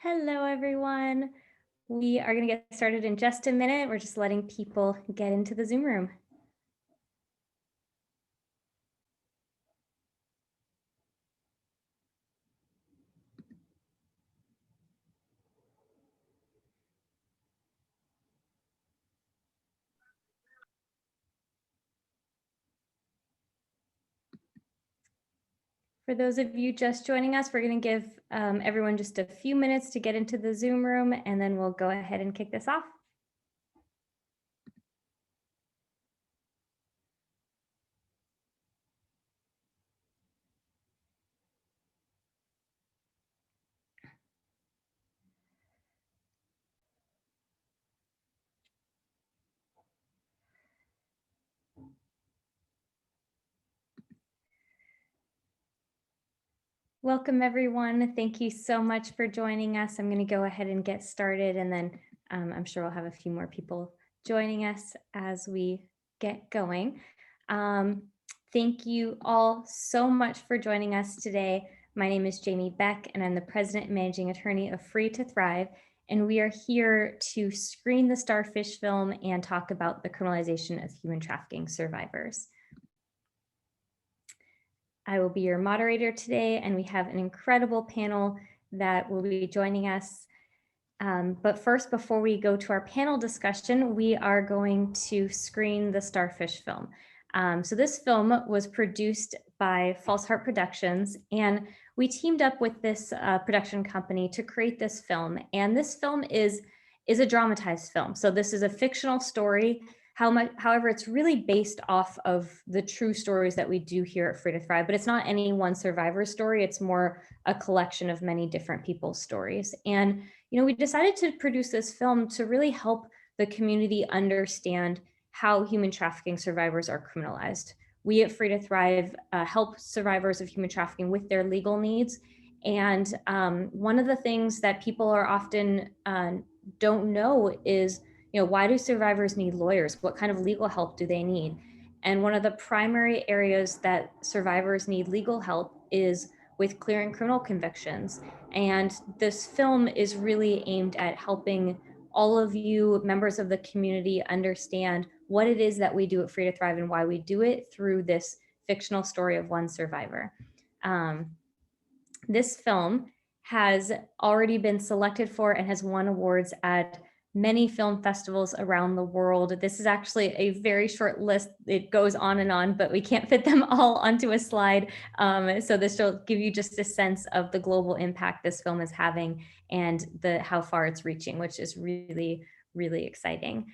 Hello, everyone. We are going to get started in just a minute. We're just letting people get into the Zoom room. For those of you just joining us, we're going to give everyone just a few minutes to get into the Zoom room, and then we'll go ahead and kick this off. Welcome, everyone. Thank you so much for joining us. I'm going to go ahead and get started, and then I'm sure we'll have a few more people joining us as we get going. Thank you all so much for joining us today. My name is Jamie Beck, and I'm the President and Managing Attorney of Free to Thrive. And we are here to screen the Starfish film and talk about the criminalization of human trafficking survivors. I will be your moderator today, and we have an incredible panel that will be joining us. But first, before we go to our panel discussion, we are going to screen the Starfish film. So this film was produced by False Heart Productions, and we teamed up with this production company to create this film. And this film is a dramatized film. So this is a fictional story. However, it's really based off of the true stories that we do here at Free to Thrive, but it's not any one survivor story. It's more a collection of many different people's stories. And we decided to produce this film to really help the community understand how human trafficking survivors are criminalized. We at Free to Thrive help survivors of human trafficking with their legal needs. And one of the things that people are often don't know is, why do survivors need lawyers? What kind of legal help do they need? And one of the primary areas that survivors need legal help is with clearing criminal convictions. And this film is really aimed at helping all of you members of the community understand what it is that we do at Free to Thrive and why we do it through this fictional story of one survivor. This film has already been selected for and has won awards at many film festivals around the world. This is actually a very short list. It goes on, but we can't fit them all onto a slide. So this will give you just a sense of the global impact this film is having and how far it's reaching, which is really, really exciting.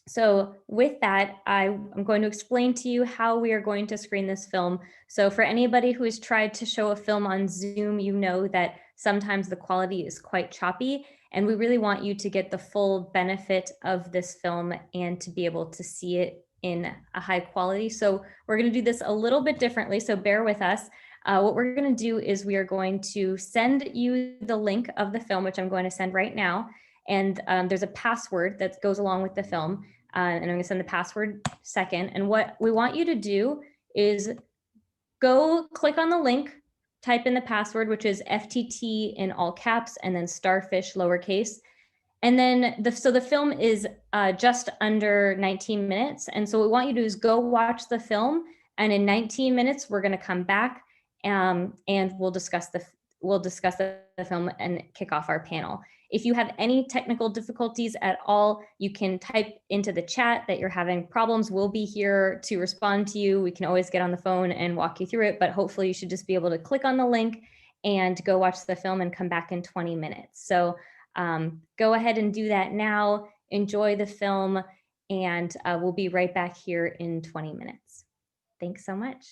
So with that, I'm going to explain to you how we are going to screen this film. So for anybody who has tried to show a film on Zoom, you know that sometimes the quality is quite choppy, and we really want you to get the full benefit of this film and to be able to see it in a high quality. So we're going to do this a little bit differently, so bear with us. What we're going to do is we are going to send you the link of the film, which I'm going to send right now. And there's a password that goes along with the film. And I'm going to send the password second. And what we want you to do is go click on the link, type in the password, which is FTT in all caps, and then starfish lowercase. And then so the film is just under 19 minutes. And so what we want you to do is go watch the film. And in 19 minutes, we're going to come back and we'll discuss the film and kick off our panel. If you have any technical difficulties at all, you can type into the chat that you're having problems. We'll be here to respond to you. We can always get on the phone and walk you through it, but hopefully you should just be able to click on the link and go watch the film and come back in 20 minutes. So go ahead and do that now. Enjoy the film, and we'll be right back here in 20 minutes. Thanks so much.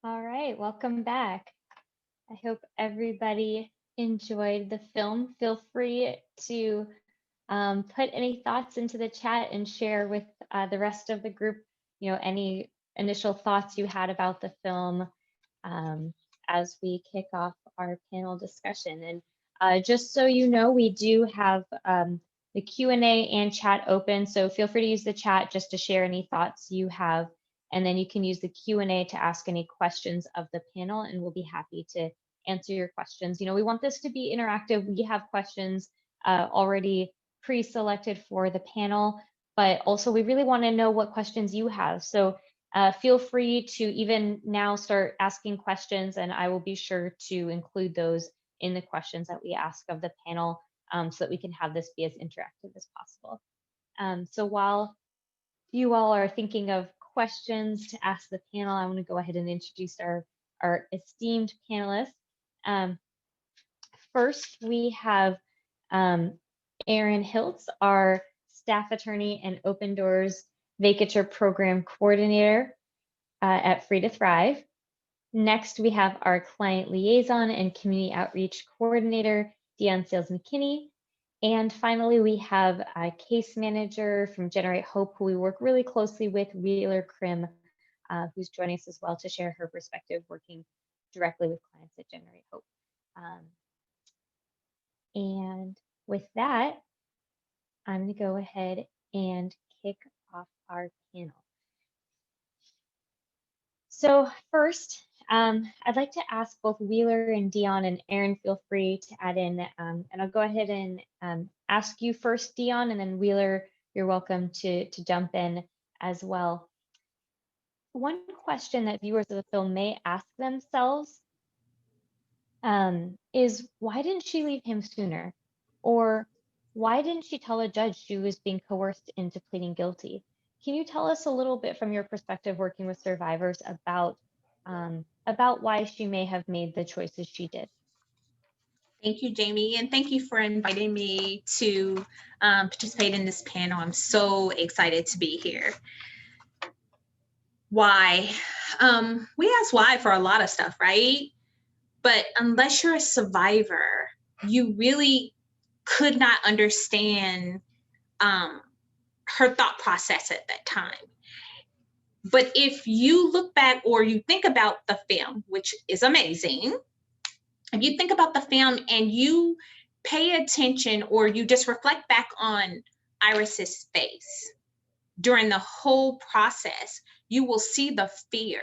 All right, welcome back. I hope everybody enjoyed the film. Feel free to put any thoughts into the chat and share with the rest of the group, any initial thoughts you had about the film um, as we kick off our panel discussion. And just so you know, we do have the Q&A and chat open, so feel free to use the chat just to share any thoughts you have. And then you can use the Q&A to ask any questions of the panel, and we'll be happy to answer your questions. We want this to be interactive. We have questions already pre-selected for the panel, but also we really want to know what questions you have. So feel free to even now start asking questions, and I will be sure to include those in the questions that we ask of the panel so that we can have this be as interactive as possible. So while you all are thinking of questions to ask the panel, I want to go ahead and introduce our esteemed panelists. First, we have Erin Hiltz, our staff attorney and Open Doors Vacatur Program Coordinator at Free to Thrive. Next, we have our Client Liaison and Community Outreach Coordinator, Dion Sales McKinney. And finally, we have a case manager from Generate Hope, who we work really closely with, Wheeler Krim, who's joining us as well to share her perspective working directly with clients at Generate Hope. And with that, I'm going to go ahead and kick off our panel. So first, I'd like to ask both Wheeler and Dion, and Erin, feel free to add in. And I'll go ahead and ask you first, Dion, and then Wheeler, you're welcome to jump in as well. One question that viewers of the film may ask themselves is, why didn't she leave him sooner? Or why didn't she tell a judge she was being coerced into pleading guilty? Can you tell us a little bit from your perspective working with survivors about why she may have made the choices she did? Thank you, Jamie, and thank you for inviting me to participate in this panel. I'm so excited to be here. Why? We ask why for a lot of stuff, right? But unless you're a survivor, you really could not understand her thought process at that time. But if you look back or you think about the film, which is amazing, if you think about the film and you pay attention or you just reflect back on Iris's face during the whole process, you will see the fear,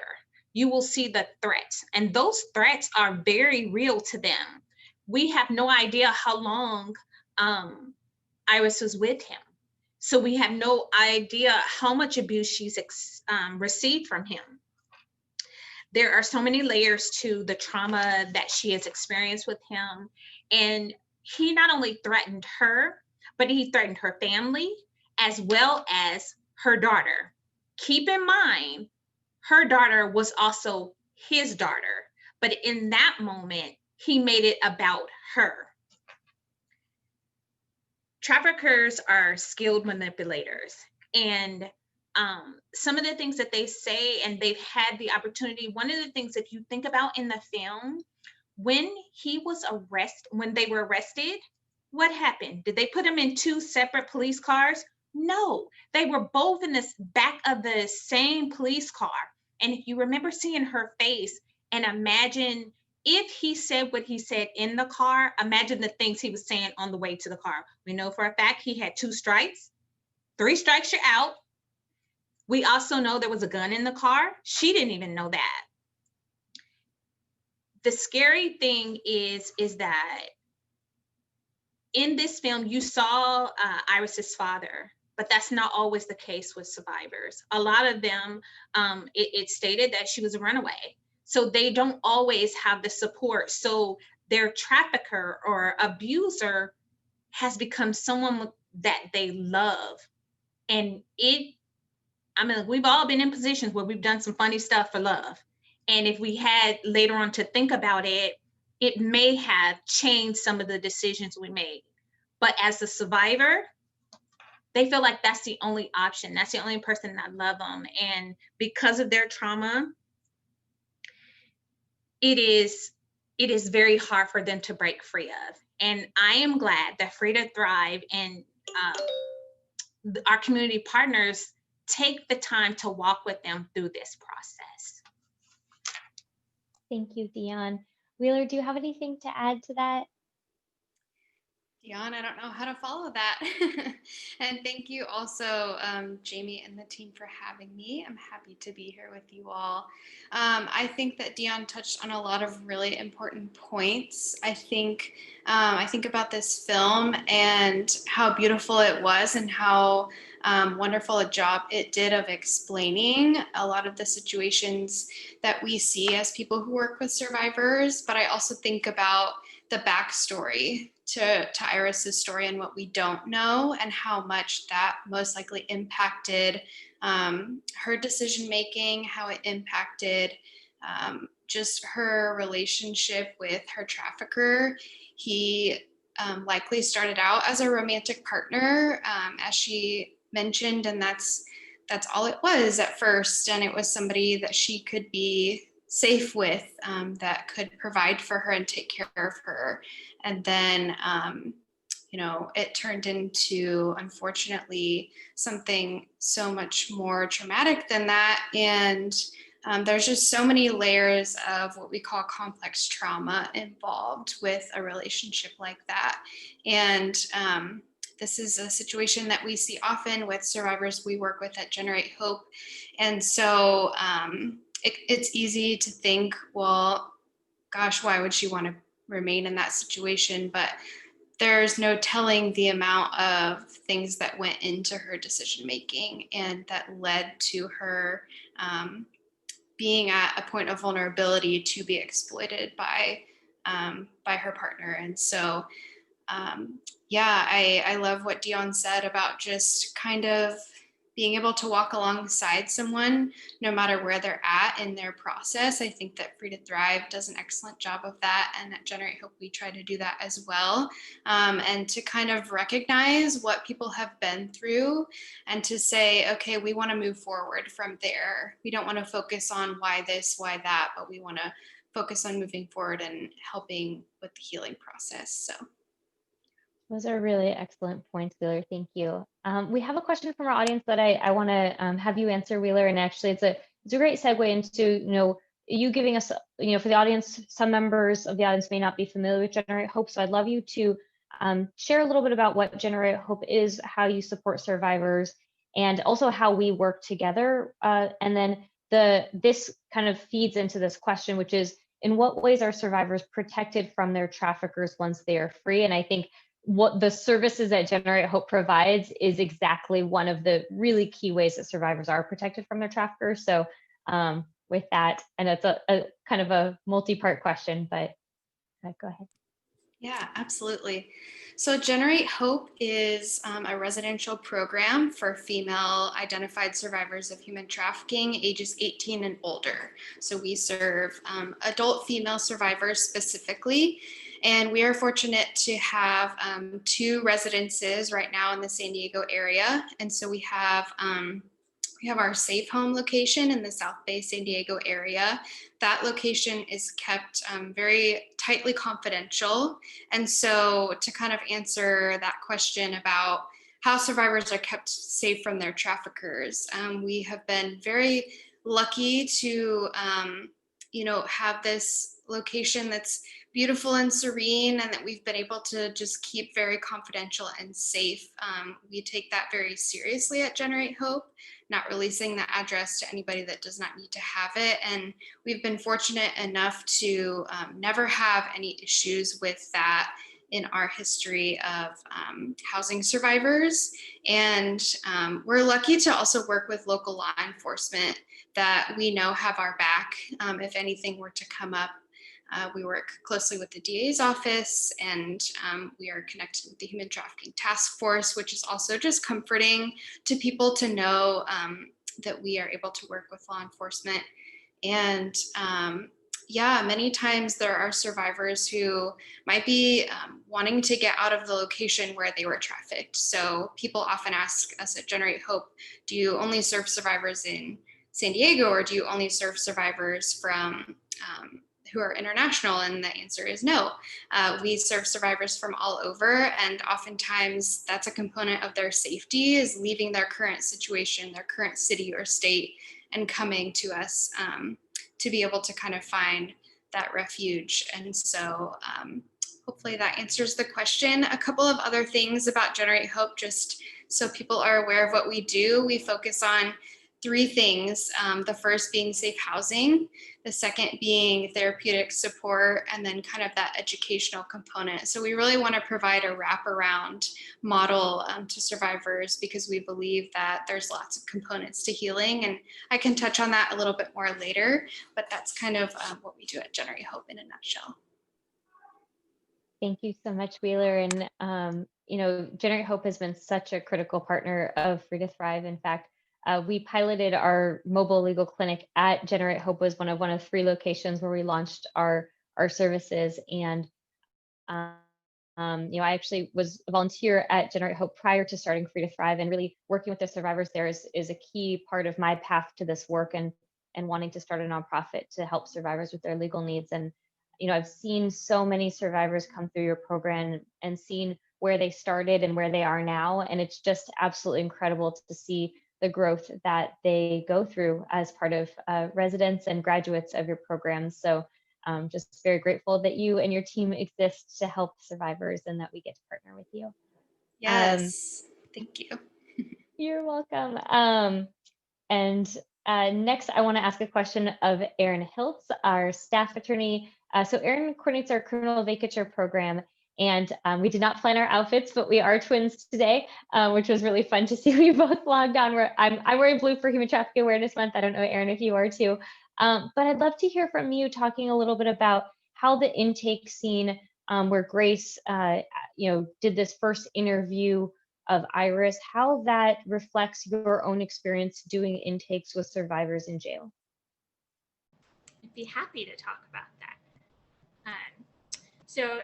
you will see the threats, and those threats are very real to them. We have no idea how long Iris was with him. So we have no idea how much abuse she's received from him. There are so many layers to the trauma that she has experienced with him. And he not only threatened her, but he threatened her family as well as her daughter. Keep in mind, her daughter was also his daughter, but in that moment, he made it about her. Traffickers are skilled manipulators, and some of the things that they say, and they've had the opportunity. One of the things that you think about in the film, when they were arrested, what happened? Did they put them in two separate police cars? No, they were both in the back of the same police car. And if you remember seeing her face, and imagine if he said what he said in the car, imagine the things he was saying on the way to the car. We know for a fact he had 2 strikes, 3 strikes, you're out. We also know there was a gun in the car. She didn't even know that. The scary thing is that in this film, you saw Iris's father, but that's not always the case with survivors. A lot of them, it stated that she was a runaway. So they don't always have the support. So their trafficker or abuser has become someone that they love. And we've all been in positions where we've done some funny stuff for love. And if we had later on to think about it, it may have changed some of the decisions we made. But as a survivor, they feel like that's the only option. That's the only person that love them. And because of their trauma, it is it is very hard for them to break free of. And I am glad that Free to Thrive and our community partners take the time to walk with them through this process. Thank you, Dion. Wheeler, do you have anything to add to that? Dion, I don't know how to follow that. And thank you also, Jamie and the team, for having me. I'm happy to be here with you all. I think that Dion touched on a lot of really important points. I think about this film and how beautiful it was and how wonderful a job it did of explaining a lot of the situations that we see as people who work with survivors. But I also think about the backstory to Iris's story and what we don't know, and how much that most likely impacted her decision making, how it impacted just her relationship with her trafficker. He likely started out as a romantic partner, as she mentioned, and that's all it was at first. And it was somebody that she could be safe with, that could provide for her and take care of her. And then, it turned into, unfortunately, something so much more traumatic than that. And there's just so many layers of what we call complex trauma involved with a relationship like that. And this is a situation that we see often with survivors we work with at Generate Hope. And so it's easy to think, well, gosh, why would she want to remain in that situation? But there's no telling the amount of things that went into her decision making and that led to her being at a point of vulnerability to be exploited by her partner. And so I love what Dion said about just kind of being able to walk alongside someone no matter where they're at in their process. I think that Free to Thrive does an excellent job of that. And at Generate Hope, we try to do that as well. And to kind of recognize what people have been through and to say, okay, we want to move forward from there. We don't want to focus on why this, why that, but we want to focus on moving forward and helping with the healing process. So. Those are really excellent points, Wheeler. Thank you. We have a question from our audience that I want to have you answer, Wheeler. And actually, it's a great segue into you giving us, for the audience, some members of the audience may not be familiar with Generate Hope. So I'd love you to share a little bit about what Generate Hope is, how you support survivors, and also how we work together. And then this kind of feeds into this question, which is, in what ways are survivors protected from their traffickers once they are free? And I think what the services that Generate Hope provides is exactly one of the really key ways that survivors are protected from their traffickers. So with that, and it's a kind of a multi-part question, but go ahead. Yeah, absolutely. So Generate Hope is a residential program for female identified survivors of human trafficking, ages 18 and older. So we serve adult female survivors specifically. And we are fortunate to have 2 residences right now in the San Diego area. And so we have our Safe Home location in the South Bay, San Diego area. That location is kept very tightly confidential. And so to kind of answer that question about how survivors are kept safe from their traffickers, we have been very lucky to, have this location that's beautiful and serene, and that we've been able to just keep very confidential and safe. We take that very seriously at Generate Hope, not releasing the address to anybody that does not need to have it. And we've been fortunate enough to never have any issues with that in our history of housing survivors. And we're lucky to also work with local law enforcement that we know have our back if anything were to come up. We work closely with the DA's office, and we are connected with the Human Trafficking Task Force, which is also just comforting to people to know that we are able to work with law enforcement. And many times there are survivors who might be wanting to get out of the location where they were trafficked. So people often ask us at Generate Hope, do you only serve survivors in San Diego, or do you only serve survivors from who are international? And the answer is no. We serve survivors from all over, and oftentimes that's a component of their safety, is leaving their current situation, their current city or state, and coming to us to be able to kind of find that refuge. And so hopefully that answers the question. A couple of other things about Generate Hope, just so people are aware of what we do. We focus on three things. The first being safe housing, the second being therapeutic support, and then kind of that educational component. So we really want to provide a wraparound model to survivors, because we believe that there's lots of components to healing. And I can touch on that a little bit more later, but that's kind of what we do at Generate Hope in a nutshell. Thank you so much, Wheeler. And, Generate Hope has been such a critical partner of Free to Thrive. In fact, we piloted our mobile legal clinic at Generate Hope, was one of three locations where we launched our services. And, I actually was a volunteer at Generate Hope prior to starting Free to Thrive, and really working with the survivors there is a key part of my path to this work, and wanting to start a nonprofit to help survivors with their legal needs. And I've seen so many survivors come through your program and seen where they started and where they are now. And it's just absolutely incredible to see the growth that they go through as part of residents and graduates of your programs. So just very grateful that you and your team exist to help survivors, and that we get to partner with you. Yes, thank you. You're welcome. And next, I want to ask a question of Erin Hiltz, our staff attorney. So Erin coordinates our criminal vacatur program, and we did not plan our outfits, but we are twins today, which was really fun to see. We both logged on. I'm wearing blue for Human Trafficking Awareness Month. I don't know, Erin, if you are too. But I'd love to hear from you, talking a little bit about how the intake scene, where Grace, did this first interview of Iris, how that reflects your own experience doing intakes with survivors in jail. I'd be happy to talk about that. So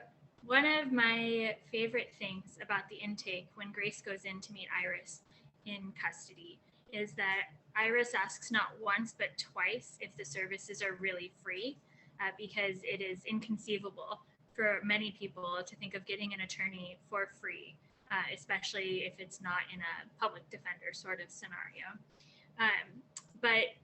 one of my favorite things about the intake when Grace goes in to meet Iris in custody is that Iris asks not once but twice if the services are really free, because it is inconceivable for many people to think of getting an attorney for free, especially if it's not in a public defender sort of scenario. But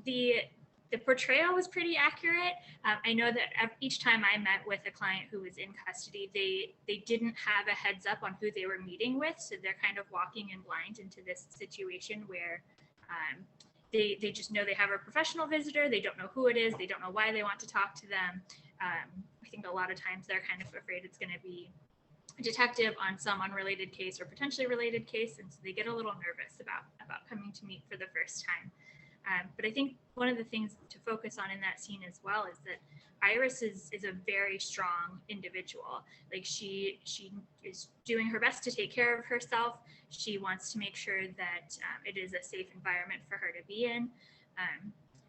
the portrayal was pretty accurate. I know that each time I met with a client who was in custody, they didn't have a heads up on who they were meeting with, so they're kind of walking in blind into this situation where they just know they have a professional visitor. They don't know who it is. They don't know why they want to talk to them. I think a lot of times they're kind of afraid it's going to be a detective on some unrelated case or potentially related case, and so they get a little nervous about coming to meet for the first time. But I think one of the things to focus on in that scene as well is that Iris is a very strong individual. Like she is doing her best to take care of herself. She wants to make sure that it is a safe environment for her to be in.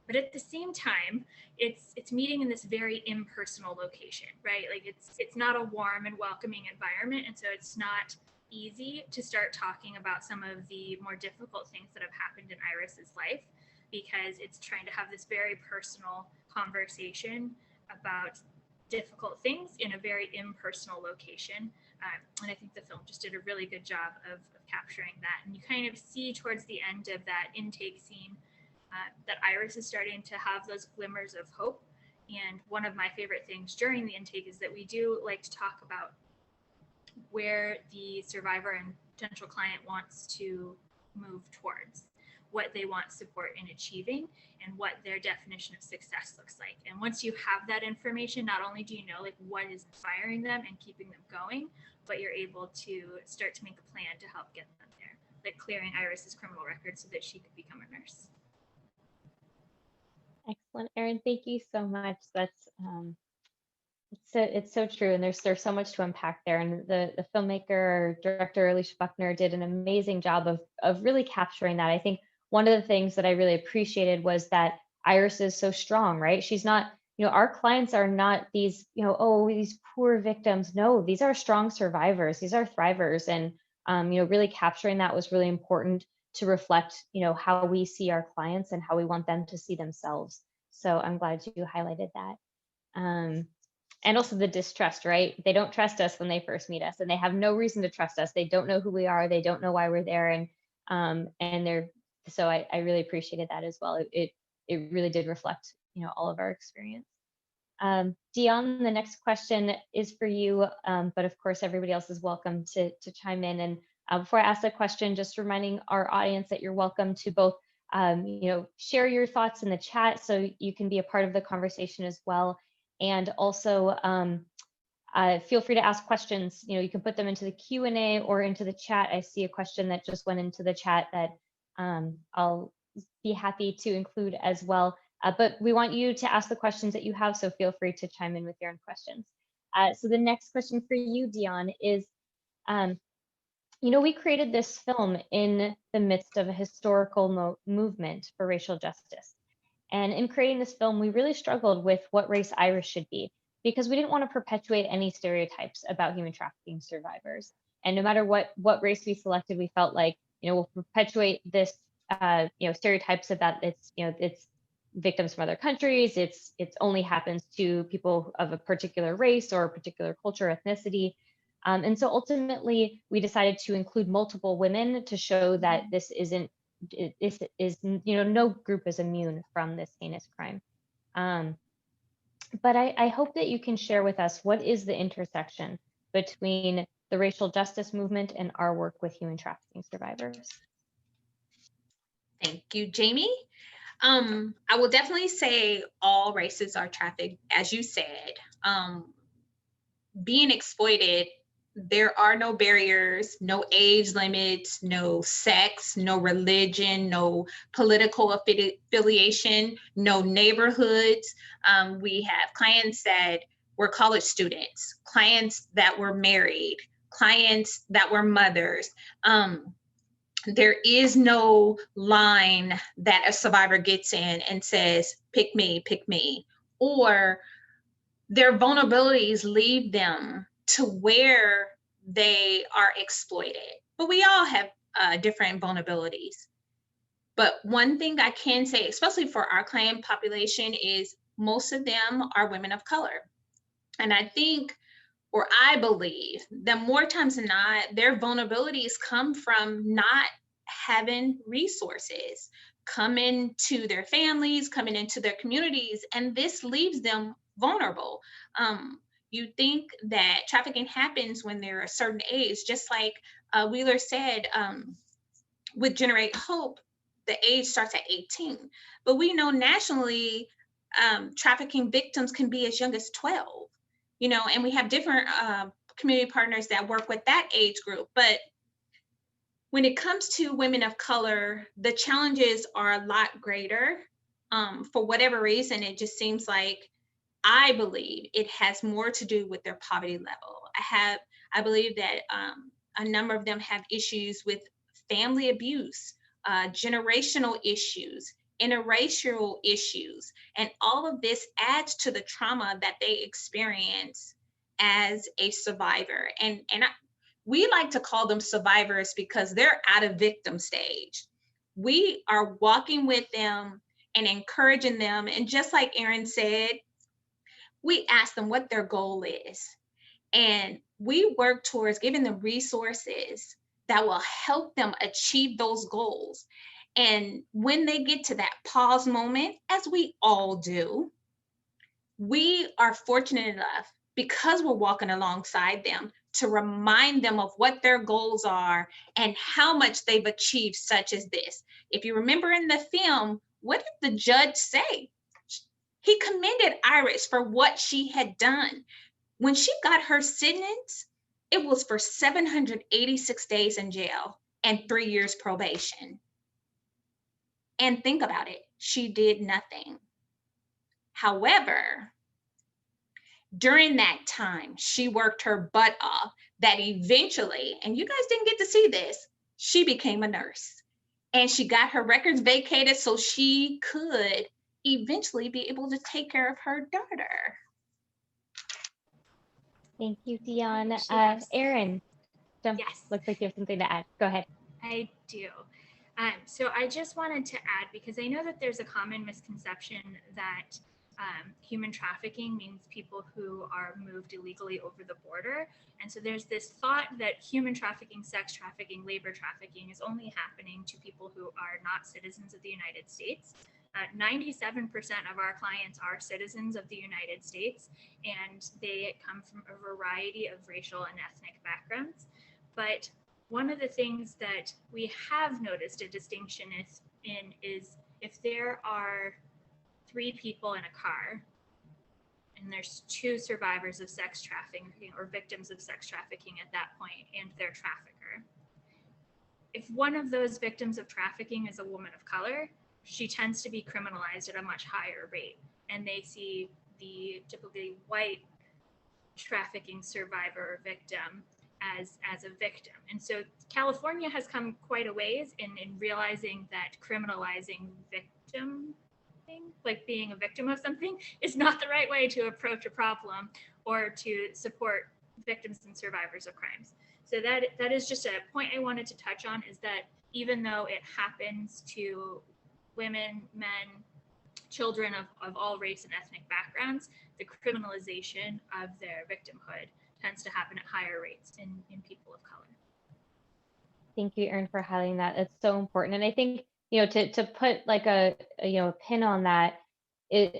But at the same time, it's meeting in this very impersonal location, right? Like it's not a warm and welcoming environment, and so it's not easy to start talking about some of the more difficult things that have happened in Iris's life, because it's trying to have this very personal conversation about difficult things in a very impersonal location. And I think the film just did a really good job of capturing that. And you kind of see towards the end of that intake scene that Iris is starting to have those glimmers of hope. And one of my favorite things during the intake is that we do like to talk about where the survivor and potential client wants to move towards, what they want support in achieving, and what their definition of success looks like. And once you have that information, not only do you know like what is inspiring them and keeping them going, but you're able to start to make a plan to help get them there, like clearing Iris's criminal record so that she could become a nurse. Excellent, Erin. Thank you so much. That's it's so true, and there's so much to unpack there. And the filmmaker, director Alicia Buckner did an amazing job of really capturing that. I think one of the things that I really appreciated was that Iris is so strong, right? She's not, our clients are not these, these poor victims. No, these are strong survivors. These are thrivers, and really capturing that was really important to reflect, how we see our clients and how we want them to see themselves. So I'm glad you highlighted that. And also the distrust, right? They don't trust us when they first meet us, and they have no reason to trust us. They don't know who we are. They don't know why we're there, and they're so I really appreciated that as well. It really did reflect, all of our experience. Dion, the next question is for you, but of course everybody else is welcome to chime in. And before I ask the question, just reminding our audience that you're welcome to both, share your thoughts in the chat so you can be a part of the conversation as well. And also feel free to ask questions. You can put them into the Q&A or into the chat. I see a question that just went into the chat that I'll be happy to include as well. But we want you to ask the questions that you have, so feel free to chime in with your own questions. So the next question for you, Dion, is, we created this film in the midst of a historical movement for racial justice. And in creating this film, we really struggled with what race Irish should be, because we didn't want to perpetuate any stereotypes about human trafficking survivors. And no matter what race we selected, we felt like, we'll perpetuate this, stereotypes about it's victims from other countries. It's only happens to people of a particular race or a particular culture, ethnicity. And so ultimately, we decided to include multiple women to show that this isn't, no group is immune from this heinous crime. But I hope that you can share with us, what is the intersection between the racial justice movement and our work with human trafficking survivors? Thank you, Jamie. I will definitely say all races are trafficked, as you said. Being exploited, there are no barriers, no age limits, no sex, no religion, no political affiliation, no neighborhoods. We have clients that were college students, clients that were married, clients that were mothers. There is no line that a survivor gets in and says, pick me, or their vulnerabilities lead them to where they are exploited. But we all have different vulnerabilities. But one thing I can say, especially for our client population, is most of them are women of color. And I think, or I believe, that more times than not, their vulnerabilities come from not having resources coming to their families, coming into their communities, and this leaves them vulnerable. You think that trafficking happens when they're a certain age, just like Wheeler said, with Generate Hope, the age starts at 18. But we know nationally, trafficking victims can be as young as 12, and we have different community partners that work with that age group. But when it comes to women of color, the challenges are a lot greater. For whatever reason, it just seems like, I believe it has more to do with their poverty level. I believe that a number of them have issues with family abuse, generational issues, interracial issues, and all of this adds to the trauma that they experience as a survivor. And we like to call them survivors because they're out of victim stage. We are walking with them and encouraging them. And just like Erin said, we ask them what their goal is. And we work towards giving them resources that will help them achieve those goals. And when they get to that pause moment, as we all do, we are fortunate enough, because we're walking alongside them, to remind them of what their goals are and how much they've achieved, such as this. If you remember in the film, what did the judge say? He commended Iris for what she had done. When she got her sentence, it was for 786 days in jail and 3 years probation. And think about it, she did nothing. However, during that time, she worked her butt off, that eventually, and you guys didn't get to see this, she became a nurse. And she got her records vacated so she could eventually be able to take care of her daughter. Thank you, Dion. Erin, Yes. Looks like you have something to add. Go ahead. I do. So I just wanted to add, because I know that there's a common misconception that human trafficking means people who are moved illegally over the border. And so there's this thought that human trafficking, sex trafficking, labor trafficking is only happening to people who are not citizens of the United States. 97% of our clients are citizens of the United States, and they come from a variety of racial and ethnic backgrounds. But one of the things that we have noticed a distinction is if there are 3 people in a car and there's 2 survivors of sex trafficking or victims of sex trafficking at that point and their trafficker. If one of those victims of trafficking is a woman of color, she tends to be criminalized at a much higher rate. And they see the typically white trafficking survivor or victim as a victim. And so California has come quite a ways in realizing that criminalizing victim, like being a victim of something, is not the right way to approach a problem or to support victims and survivors of crimes. So that is just a point I wanted to touch on, is that even though it happens to women, men, children of all race and ethnic backgrounds, the criminalization of their victimhood tends to happen at higher rates in people of color. Thank you, Erin, for highlighting that. It's so important. And I think, to put like a pin on that,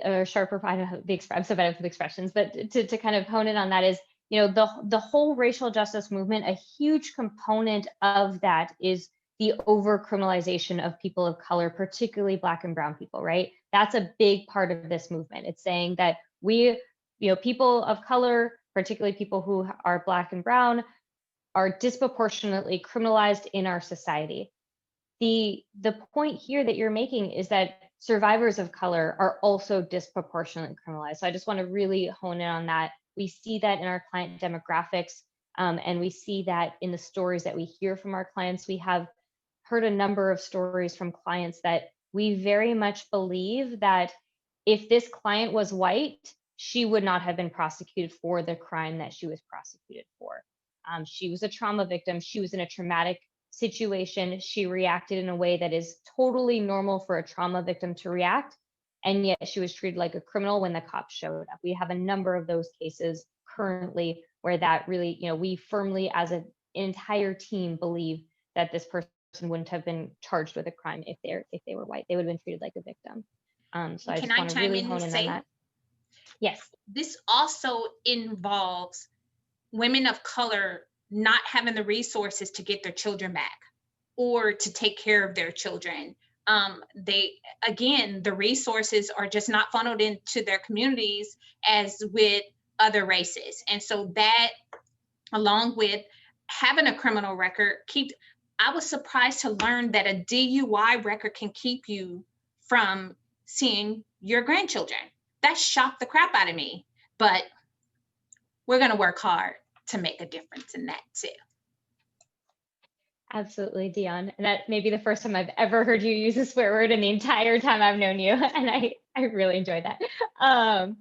or sharper, I don't know I'm so bad with expressions, but to kind of hone in on that is, the whole racial justice movement, a huge component of that is the over criminalization of people of color, particularly Black and brown people, right? That's a big part of this movement. It's saying that we, people of color, particularly people who are Black and brown, are disproportionately criminalized in our society. The point here that you're making is that survivors of color are also disproportionately criminalized. So I just want to really hone in on that. We see that in our client demographics, and we see that in the stories that we hear from our clients. We have heard a number of stories from clients that we very much believe that if this client was white, she would not have been prosecuted for the crime that she was prosecuted for. She was a trauma victim. She was in a traumatic situation. She reacted in a way that is totally normal for a trauma victim to react. And yet she was treated like a criminal when the cops showed up. We have a number of those cases currently where that really, we firmly as an entire team believe that this person wouldn't have been charged with a crime if they were white. They would have been treated like a victim. So I just want to really hone in on that. Yes. This also involves women of color not having the resources to get their children back or to take care of their children. The resources are just not funneled into their communities as with other races. And so that, along with having a criminal record, I was surprised to learn that a DUI record can keep you from seeing your grandchildren. That shocked the crap out of me, but we're going to work hard to make a difference in that too. Absolutely, Dion. And that may be the first time I've ever heard you use a swear word in the entire time I've known you. And I really enjoyed that. I'm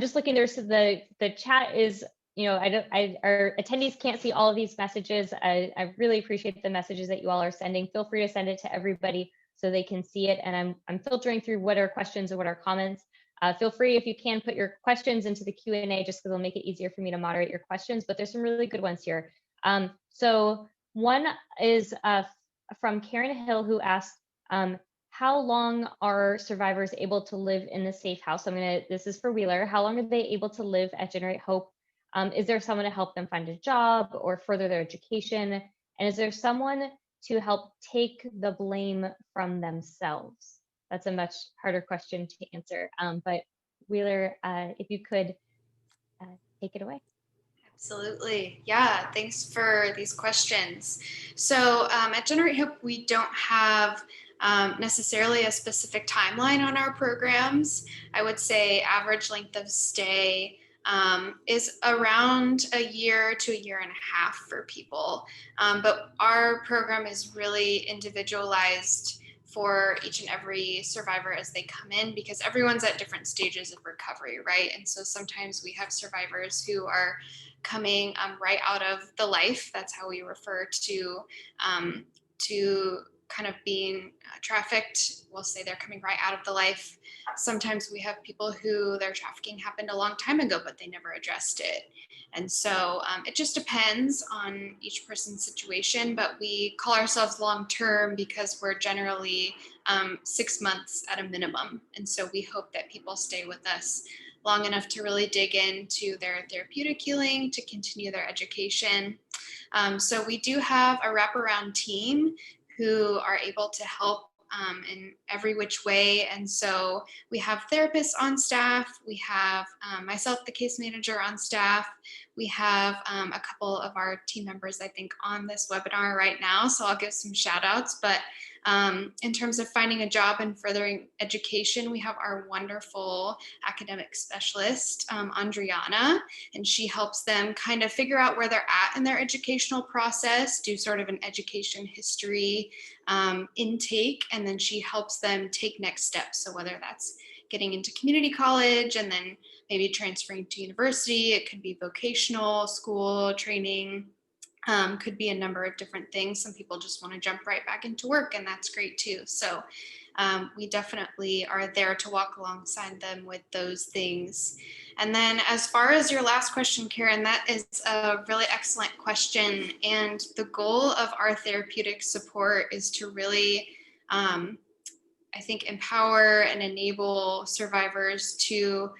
just looking there. So the chat is, our attendees can't see all of these messages. I really appreciate the messages that you all are sending. Feel free to send it to everybody so they can see it. And I'm filtering through what are questions or what are comments. Feel free, if you can, put your questions into the Q&A, just because it'll make it easier for me to moderate your questions, but there's some really good ones here. So one is from Karen Hill, who asked, how long are survivors able to live in the safe house? This is for Wheeler. How long are they able to live at Generate Hope? Is there someone to help them find a job or further their education? And is there someone to help take the blame from themselves? That's a much harder question to answer. But Wheeler, if you could take it away. Absolutely. Yeah, thanks for these questions. So at Generate Hope, we don't have necessarily a specific timeline on our programs. I would say average length of stay is around a year to a year and a half for people. But our program is really individualized for each and every survivor as they come in, because everyone's at different stages of recovery, right? And so sometimes we have survivors who are coming right out of the life. That's how we refer to kind of being trafficked, we'll say they're coming right out of the life. Sometimes we have people who their trafficking happened a long time ago, but they never addressed it. And so it just depends on each person's situation, but we call ourselves long-term because we're generally 6 months at a minimum. And so we hope that people stay with us long enough to really dig into their therapeutic healing, to continue their education. So we do have a wraparound team who are able to help in every which way. And so we have therapists on staff. We have myself, the case manager, on staff. We have a couple of our team members, I think, on this webinar right now. So I'll give some shout outs. But in terms of finding a job and furthering education, we have our wonderful academic specialist, Andriana, and she helps them kind of figure out where they're at in their educational process, do sort of an education history intake, and then she helps them take next steps. So whether that's getting into community college and then maybe transferring to university, it could be vocational school training, could be a number of different things. Some people just want to jump right back into work, and that's great too. So we definitely are there to walk alongside them with those things. And then as far as your last question, Karen, that is a really excellent question. And the goal of our therapeutic support is to really, I think, empower and enable survivors to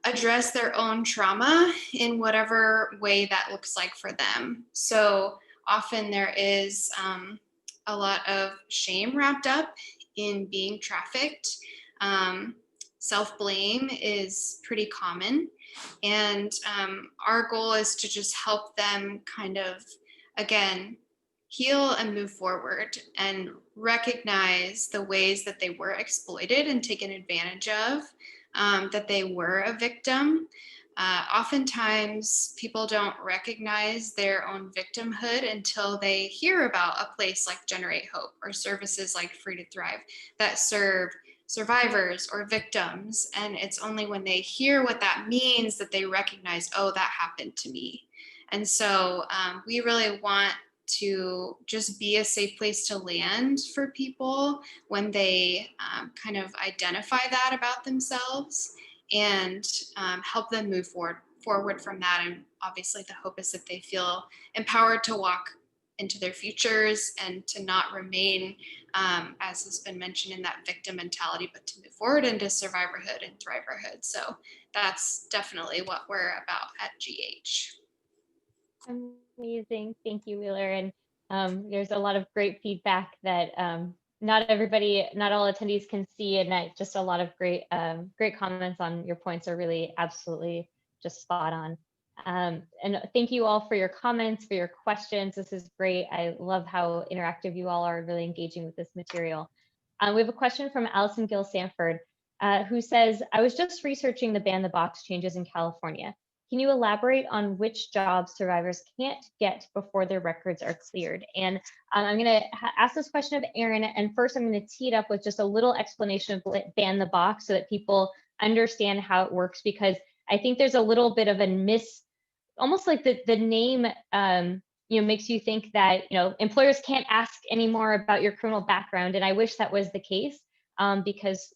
address their own trauma in whatever way that looks like for them. So often there is a lot of shame wrapped up in being trafficked. Self-blame is pretty common. And our goal is to just help them kind of, again, heal and move forward and recognize the ways that they were exploited and taken advantage of, that they were a victim. Oftentimes, people don't recognize their own victimhood until they hear about a place like Generate Hope or services like Free to Thrive that serve survivors or victims. And it's only when they hear what that means that they recognize, oh, that happened to me. And so we really want to just be a safe place to land for people when they kind of identify that about themselves, and help them move forward from that. And obviously the hope is that they feel empowered to walk into their futures and to not remain, as has been mentioned, in that victim mentality, but to move forward into survivorhood and thriverhood. So that's definitely what we're about at GH. Amazing. Thank you, Wheeler. And there's a lot of great feedback that not all attendees can see, and that just a lot of great comments on your points are really absolutely just spot on. And thank you all for your comments, for your questions. This is great. I love how interactive you all are, really engaging with this material. We have a question from Allison Gill Sanford, who says, I was just researching the ban the box changes in California. Can you elaborate on which jobs survivors can't get before their records are cleared? And I'm going to ask this question of Erin, and first I'm going to tee it up with just a little explanation of ban the box so that people understand how it works, because I think there's a little bit of a almost like the name makes you think that employers can't ask anymore about your criminal background, and I wish that was the case, because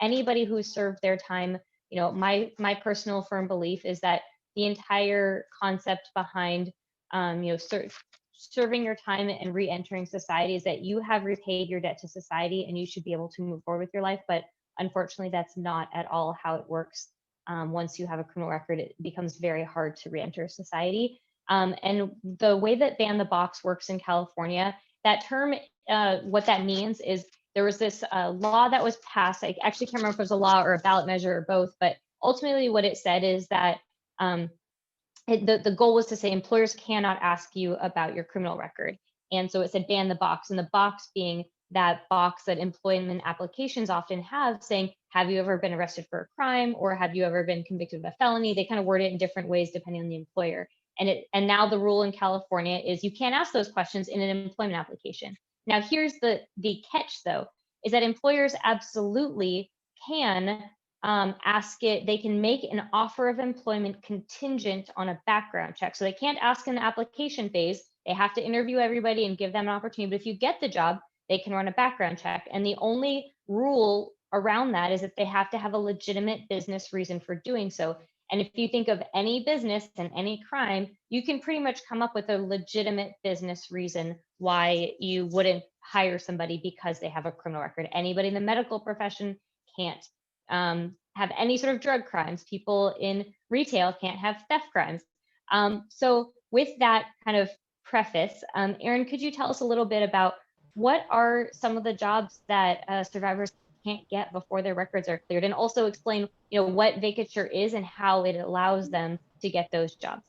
anybody who served their time, my personal firm belief is that the entire concept behind serving your time and re-entering society is that you have repaid your debt to society and you should be able to move forward with your life. But unfortunately, that's not at all how it works. Once you have a criminal record, it becomes very hard to re-enter society. And the way that ban the box works in California, that term, what that means is there was this law that was passed. I actually can't remember if it was a law or a ballot measure or both, but ultimately what it said is that the goal was to say employers cannot ask you about your criminal record. And so it said ban the box, and the box being that box that employment applications often have, saying, have you ever been arrested for a crime, or have you ever been convicted of a felony? They kind of word it in different ways depending on the employer. And now the rule in California is you can't ask those questions in an employment application. Now here's the catch though, is that employers absolutely can ask it. They can make an offer of employment contingent on a background check. So they can't ask in the application phase. They have to interview everybody and give them an opportunity. But if you get the job, they can run a background check. And the only rule around that is that they have to have a legitimate business reason for doing so. And if you think of any business and any crime, you can pretty much come up with a legitimate business reason why you wouldn't hire somebody because they have a criminal record. Anybody in the medical profession can't have any sort of drug crimes. People in retail can't have theft crimes. So with that kind of preface, Erin, could you tell us a little bit about what are some of the jobs that survivors can't get before their records are cleared, and also explain, what vacature is and how it allows them to get those jobs?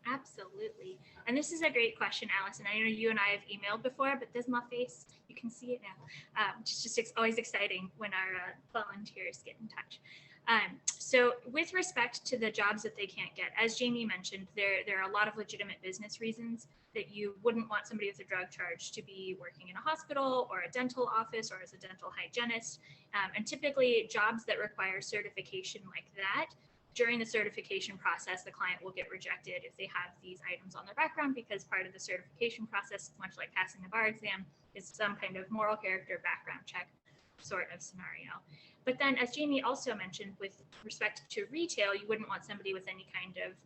Absolutely. And this is a great question, Allison. I know you and I have emailed before, but there's my face. You can see it now. Which is just always exciting when our volunteers get in touch. So with respect to the jobs that they can't get, as Jamie mentioned, there are a lot of legitimate business reasons that you wouldn't want somebody with a drug charge to be working in a hospital or a dental office or as a dental hygienist. And typically jobs that require certification like that, during the certification process, the client will get rejected if they have these items on their background, because part of the certification process, much like passing the bar exam, is some kind of moral character background check sort of scenario. But then, as Jamie also mentioned, with respect to retail, you wouldn't want somebody with any kind of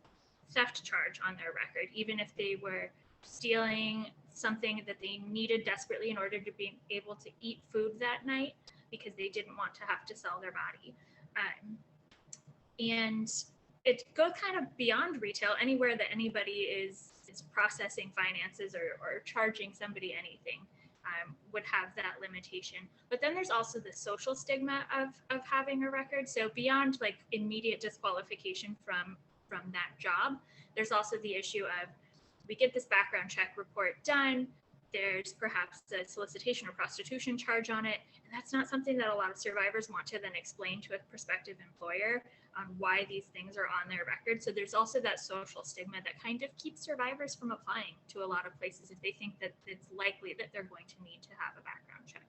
theft charge on their record, even if they were stealing something that they needed desperately in order to be able to eat food that night because they didn't want to have to sell their body. And it goes kind of beyond retail. Anywhere that anybody is processing finances or charging somebody anything would have that limitation. But then there's also the social stigma of having a record. So beyond like immediate disqualification from that job, there's also the issue of, we get this background check report done, there's perhaps a solicitation or prostitution charge on it, and that's not something that a lot of survivors want to then explain to a prospective employer on why these things are on their record. So there's also that social stigma that kind of keeps survivors from applying to a lot of places if they think that it's likely that they're going to need to have a background check.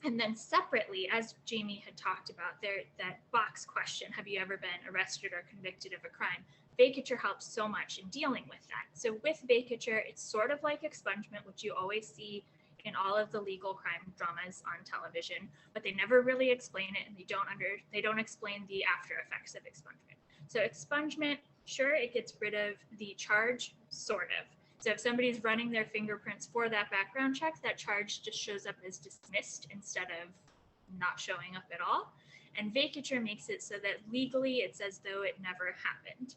And then separately, as Jamie had talked about, that box question, have you ever been arrested or convicted of a crime? Vacature helps so much in dealing with that. So with vacature, it's sort of like expungement, which you always see in all of the legal crime dramas on television, but they never really explain it, and they don't explain the after effects of expungement. So expungement, sure, it gets rid of the charge, sort of. So if somebody's running their fingerprints for that background check, that charge just shows up as dismissed instead of not showing up at all. And vacature makes it so that legally it's as though it never happened.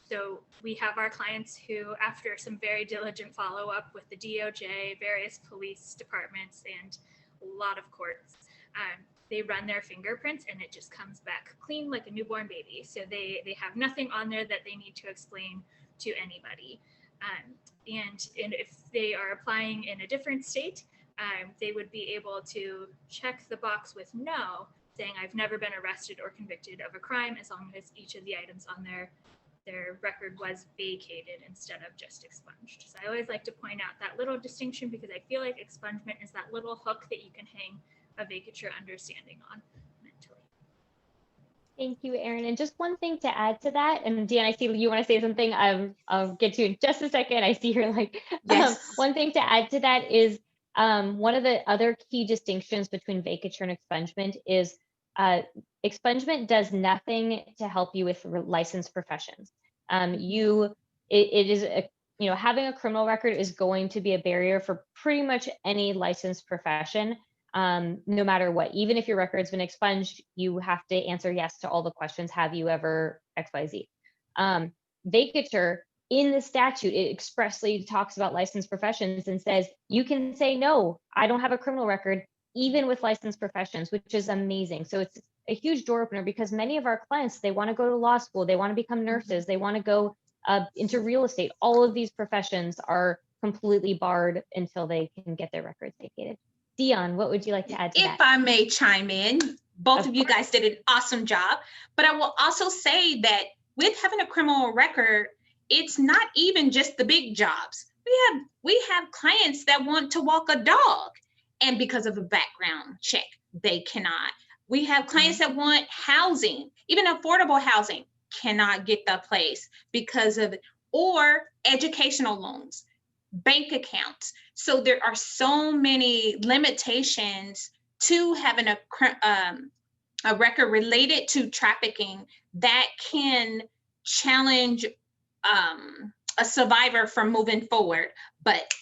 So we have our clients who, after some very diligent follow-up with the DOJ, various police departments, and a lot of courts, they run their fingerprints and it just comes back clean like a newborn baby. So they have nothing on there that they need to explain to anybody. And if they are applying in a different state, they would be able to check the box with no, saying I've never been arrested or convicted of a crime, as long as each of the items on their record was vacated instead of just expunged. So I always like to point out that little distinction, because I feel like expungement is that little hook that you can hang a vacature understanding on mentally. Thank you, Erin. And just one thing to add to that, and Deanne, I see you want to say something. I'll get to you in just a second. I see you're like, yes. One thing to add to that is one of the other key distinctions between vacature and expungement is expungement does nothing to help you with licensed professions. It is having a criminal record is going to be a barrier for pretty much any licensed profession. No matter what, even if your record's been expunged, you have to answer yes to all the questions. Have you ever XYZ? Vacature, in the statute, it expressly talks about licensed professions and says you can say, no, I don't have a criminal record, even with licensed professions, which is amazing. So it's a huge door opener, because many of our clients, they want to go to law school, they want to become nurses, they want to go into real estate. All of these professions are completely barred until they can get their records vacated. Dion, what would you like to add to that? If I may chime in, both of you guys did an awesome job, but I will also say that with having a criminal record, it's not even just the big jobs. We have clients that want to walk a dog, and because of a background check, they cannot. We have clients that want housing, even affordable housing, cannot get the place because of, or educational loans. bank accounts. So there are so many limitations to having a record related to trafficking that can challenge a survivor from moving forward. But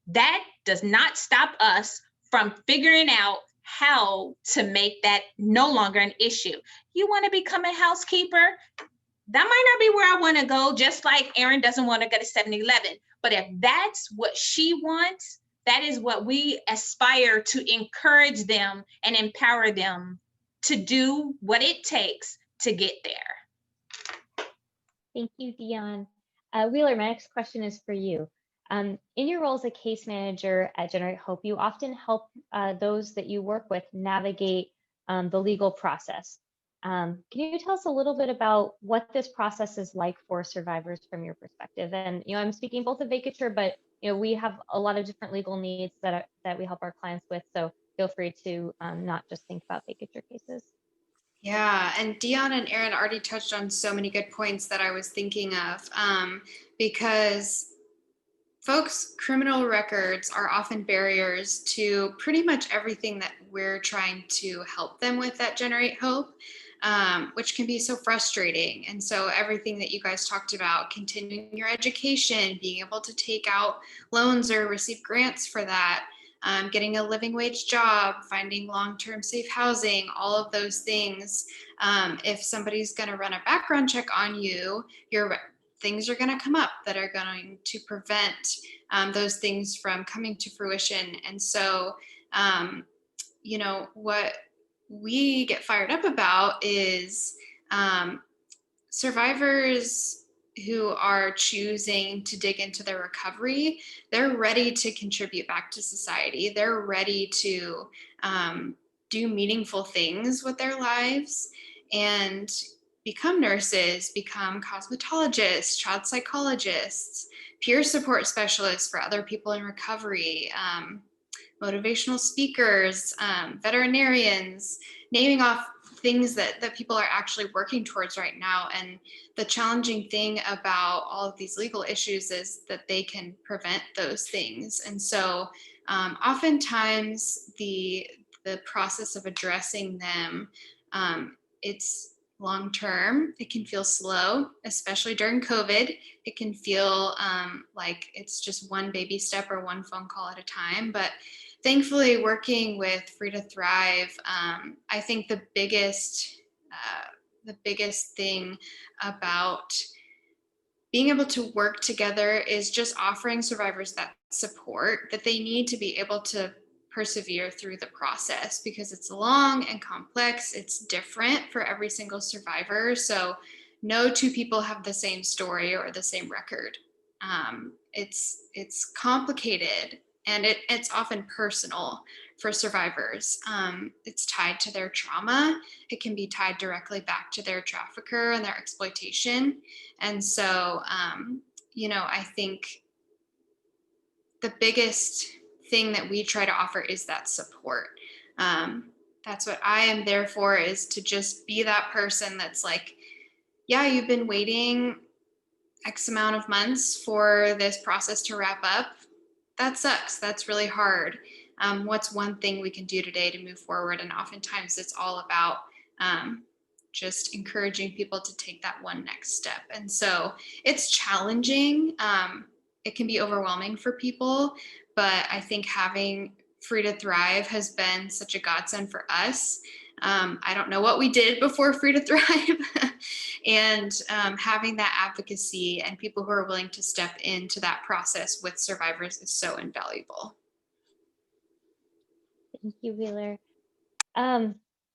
that does not stop us from figuring out how to make that no longer an issue. You want to become a housekeeper? That might not be where I want to go, just like Erin doesn't want to go to 7-Eleven. But if that's what she wants, that is what we aspire to encourage them and empower them to do what it takes to get there. Thank you, Dion. Wheeler, my next question is for you. In your role as a case manager at Generate Hope, you often help those that you work with navigate the legal process. Can you tell us a little bit about what this process is like for survivors from your perspective? And I'm speaking both of vacatur, but we have a lot of different legal needs that we help our clients with. So feel free to not just think about vacatur cases. Yeah, and Dion and Erin already touched on so many good points that I was thinking of, because folks' criminal records are often barriers to pretty much everything that we're trying to help them with at Generate Hope, which can be so frustrating. And so everything that you guys talked about, continuing your education, being able to take out loans or receive grants for that, getting a living wage job, finding long-term safe housing, all of those things. If somebody's going to run a background check on you, things are going to come up that are going to prevent those things from coming to fruition. And so, what we get fired up about is survivors who are choosing to dig into their recovery. They're ready to contribute back to society. They're ready to do meaningful things with their lives and become nurses, become cosmetologists, child psychologists, peer support specialists for other people in recovery, motivational speakers, veterinarians, naming off things that people are actually working towards right now. And the challenging thing about all of these legal issues is that they can prevent those things. And so oftentimes the process of addressing them, it's long-term. It can feel slow, especially during COVID. It can feel like it's just one baby step or one phone call at a time. But thankfully, working with Free to Thrive, I think the biggest thing about being able to work together is just offering survivors that support that they need to be able to persevere through the process, because it's long and complex. It's different for every single survivor. So no two people have the same story or the same record. It's complicated, and it's often personal for survivors. It's tied to their trauma. It can be tied directly back to their trafficker and their exploitation. And so, I think the biggest thing that we try to offer is that support. That's what I am there for, is to just be that person that's like, yeah, you've been waiting X amount of months for this process to wrap up. That sucks. That's really hard. What's one thing we can do today to move forward? And oftentimes it's all about just encouraging people to take that one next step. And so it's challenging. It can be overwhelming for people, but I think having Free to Thrive has been such a godsend for us. I don't know what we did before Free to Thrive. And having that advocacy and people who are willing to step into that process with survivors is so invaluable. Thank you, Wheeler.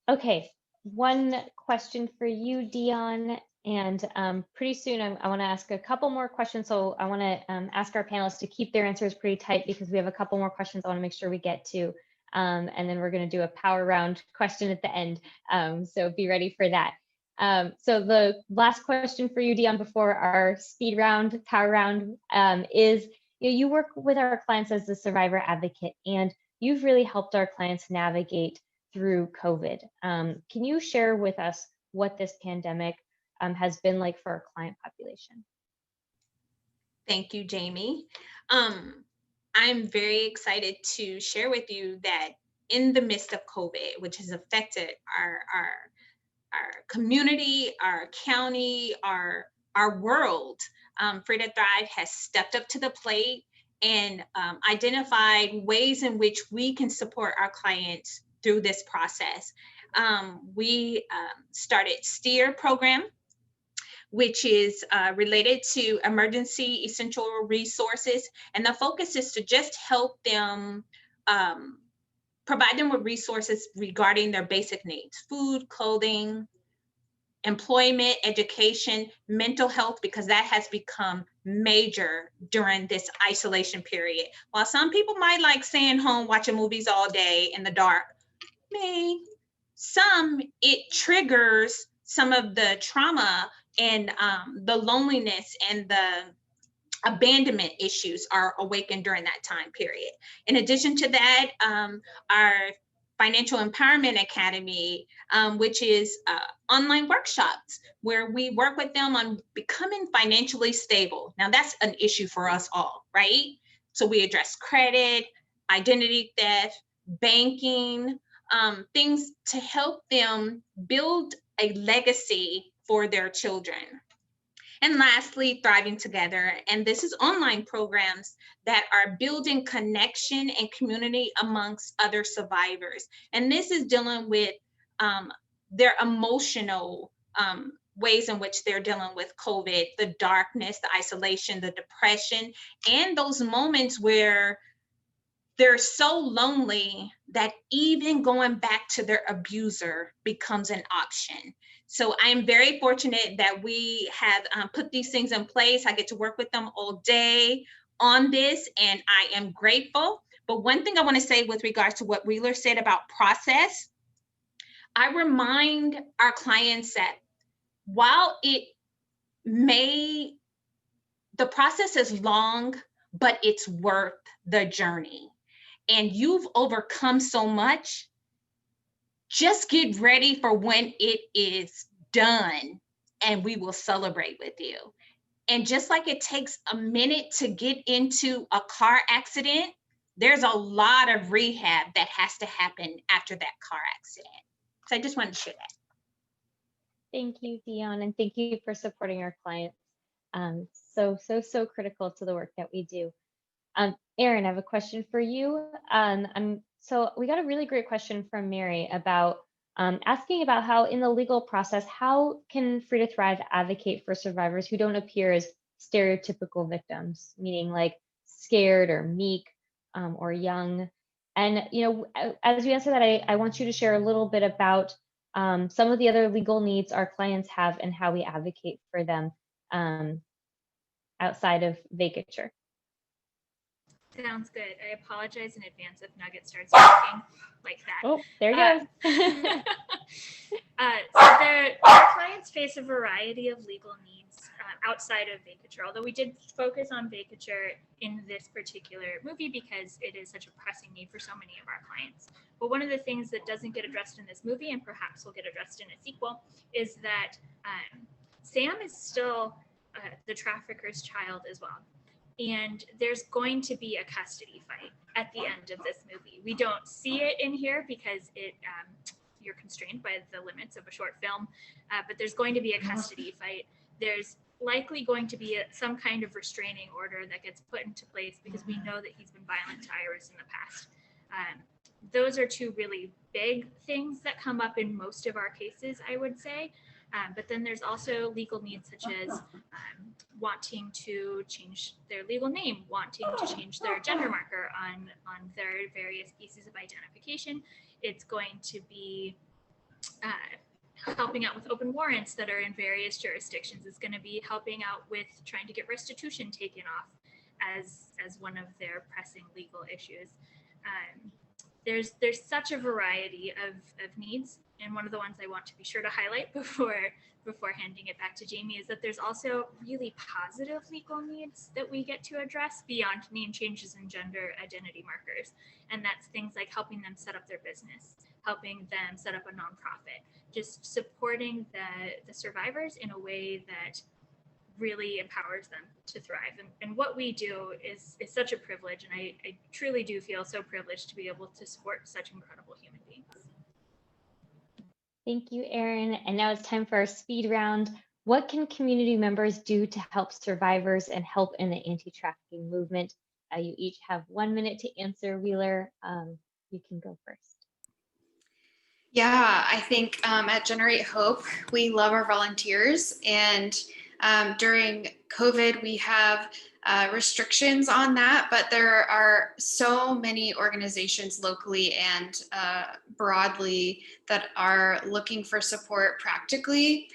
Okay, one question for you, Dion. And pretty soon I want to ask a couple more questions. So I want to ask our panelists to keep their answers pretty tight, because we have a couple more questions I want to make sure we get to. And then we're going to do a power round question at the end. So be ready for that. So the last question for you, Dion, before our speed round, power round, is you work with our clients as a survivor advocate, and you've really helped our clients navigate through COVID. Can you share with us what this pandemic has been like for our client population? Thank you, Jamie. I'm very excited to share with you that in the midst of COVID, which has affected our community, our county, our world, Frida Thrive has stepped up to the plate and identified ways in which we can support our clients through this process. We started STEER program, which is related to emergency essential resources. And the focus is to just help them, provide them with resources regarding their basic needs: food, clothing, employment, education, mental health, because that has become major during this isolation period. While some people might like staying home watching movies all day in the dark, me, some it triggers some of the trauma and the loneliness and the abandonment issues are awakened during that time period. In addition to that, our Financial Empowerment Academy, which is online workshops where we work with them on becoming financially stable. Now, that's an issue for us all, right? So we address credit, identity theft, banking, things to help them build a legacy for their children. And lastly, Thriving Together. And this is online programs that are building connection and community amongst other survivors. And this is dealing with their emotional ways in which they're dealing with COVID, the darkness, the isolation, the depression, and those moments where they're so lonely that even going back to their abuser becomes an option. So I'm very fortunate that we have put these things in place. I get to work with them all day on this, and I am grateful. But one thing I want to say with regards to what Wheeler said about process, I remind our clients that while the process is long, but it's worth the journey. And you've overcome so much, just get ready for when it is done and we will celebrate with you. And just like it takes a minute to get into a car accident, there's a lot of rehab that has to happen after that car accident. So I just wanted to share that. Thank you, Dion, and thank you for supporting our clients. So critical to the work that we do. Erin, I have a question for you. So we got a really great question from Mary about asking about how in the legal process, how can Free to Thrive advocate for survivors who don't appear as stereotypical victims, meaning like scared or meek or young? And, as you answer that, I want you to share a little bit about some of the other legal needs our clients have and how we advocate for them outside of vacatur. Sounds good. I apologize in advance if Nugget starts talking like that. Oh, there he goes. Our clients face a variety of legal needs outside of vacatur, although we did focus on vacatur in this particular movie because it is such a pressing need for so many of our clients. But one of the things that doesn't get addressed in this movie, and perhaps will get addressed in a sequel, is that Sam is still the trafficker's child as well. And there's going to be a custody fight at the end of this movie. We don't see it in here because you're constrained by the limits of a short film, but there's going to be a custody fight. There's likely going to be some kind of restraining order that gets put into place because we know that he's been violent to Iris in the past. Those are two really big things that come up in most of our cases, I would say. But then there's also legal needs such as wanting to change their legal name, wanting to change their gender marker on their various pieces of identification. It's going to be helping out with open warrants that are in various jurisdictions. It's going to be helping out with trying to get restitution taken off as one of their pressing legal issues. There's such a variety of needs, and one of the ones I want to be sure to highlight before handing it back to Jamie is that there's also really positive legal needs that we get to address beyond name changes and gender identity markers, and that's things like helping them set up their business, helping them set up a nonprofit, just supporting the survivors in a way that really empowers them to thrive. And what we do is such a privilege. And I truly do feel so privileged to be able to support such incredible human beings. Thank you, Erin. And now it's time for our speed round. What can community members do to help survivors and help in the anti-trafficking movement? You each have 1 minute to answer. Wheeler, you can go first. Yeah, I think at Generate Hope, we love our volunteers. And during COVID, we have restrictions on that, but there are so many organizations locally and broadly that are looking for support practically,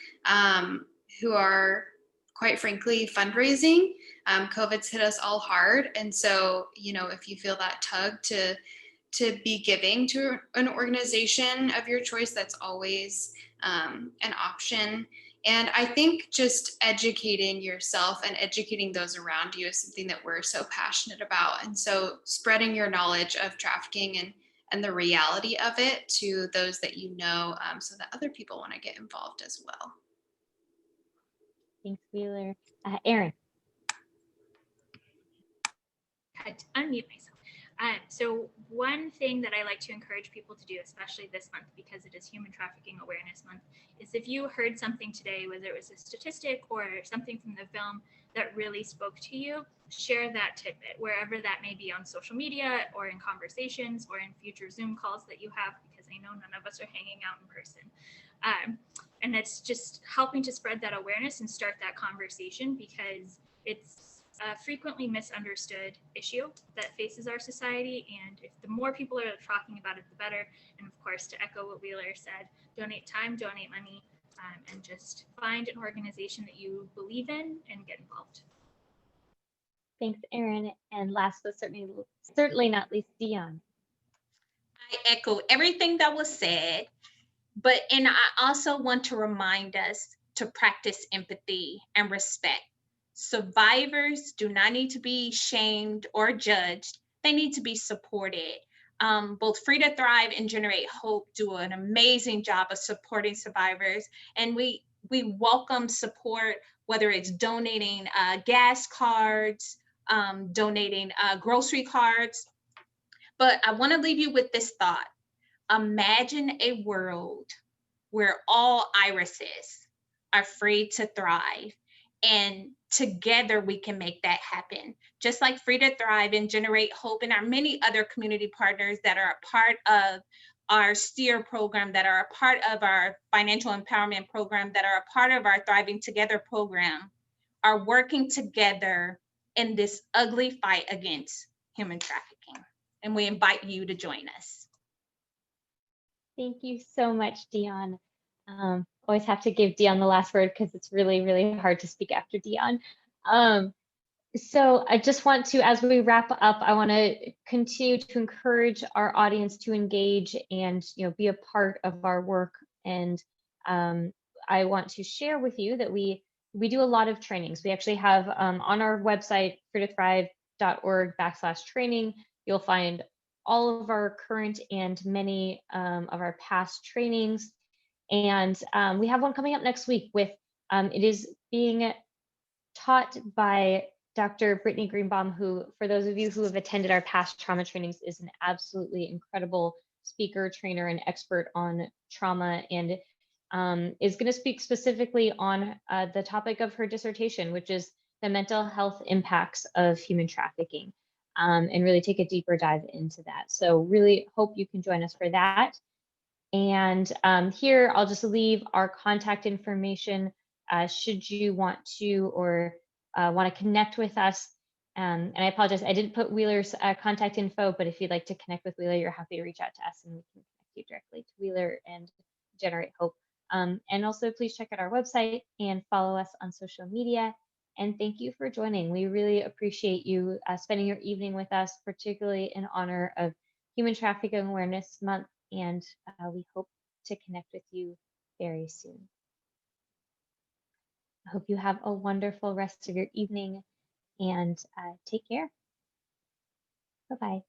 who are, quite frankly, fundraising. COVID's hit us all hard. And so, if you feel that tug to be giving to an organization of your choice, that's always an option. And I think just educating yourself and educating those around you is something that we're so passionate about. And so spreading your knowledge of trafficking and the reality of it to those that you know, so that other people want to get involved as well. Thanks, Wheeler. Erin. I had to unmute myself. So one thing that I like to encourage people to do, especially this month, because it is Human Trafficking Awareness Month, is if you heard something today, whether it was a statistic or something from the film that really spoke to you, share that tidbit wherever that may be, on social media or in conversations or in future Zoom calls that you have, because I know none of us are hanging out in person. And it's just helping to spread that awareness and start that conversation, because it's a frequently misunderstood issue that faces our society. And if the more people are talking about it, the better. And of course, to echo what Wheeler said, donate time, donate money, and just find an organization that you believe in and get involved. Thanks, Erin. And last but certainly not least, Dion. I echo everything that was said, and I also want to remind us to practice empathy and respect. Survivors do not need to be shamed or judged. They need to be supported. Both Free to Thrive and Generate Hope do an amazing job of supporting survivors. And we welcome support, whether it's donating gas cards, donating grocery cards. But I want to leave you with this thought. Imagine a world where all irises are free to thrive, and together we can make that happen. Just like Free to Thrive and Generate Hope and our many other community partners that are a part of our STEER program, that are a part of our financial empowerment program, that are a part of our Thriving Together program, are working together in this ugly fight against human trafficking. And we invite you to join us. Thank you so much, Dion. Always have to give Dion the last word because it's really, really hard to speak after Dion. So I just want to, as we wrap up, I want to continue to encourage our audience to engage and be a part of our work. And I want to share with you that we do a lot of trainings. We actually have on our website, freetothrive.org/training, you'll find all of our current and many of our past trainings. And we have one coming up next week with, it is being taught by Dr. Brittany Greenbaum, who, for those of you who have attended our past trauma trainings, is an absolutely incredible speaker, trainer, and expert on trauma, and is going to speak specifically on the topic of her dissertation, which is the mental health impacts of human trafficking, and really take a deeper dive into that. So really hope you can join us for that. And here I'll just leave our contact information should you want to or want to connect with us. And I apologize, I didn't put Wheeler's contact info, but if you'd like to connect with Wheeler, you're happy to reach out to us and we can connect you directly to Wheeler and Generate Hope. And also please check out our website and follow us on social media. And thank you for joining. We really appreciate you spending your evening with us, particularly in honor of Human Trafficking Awareness Month. And we hope to connect with you very soon. I hope you have a wonderful rest of your evening and take care. Bye-bye.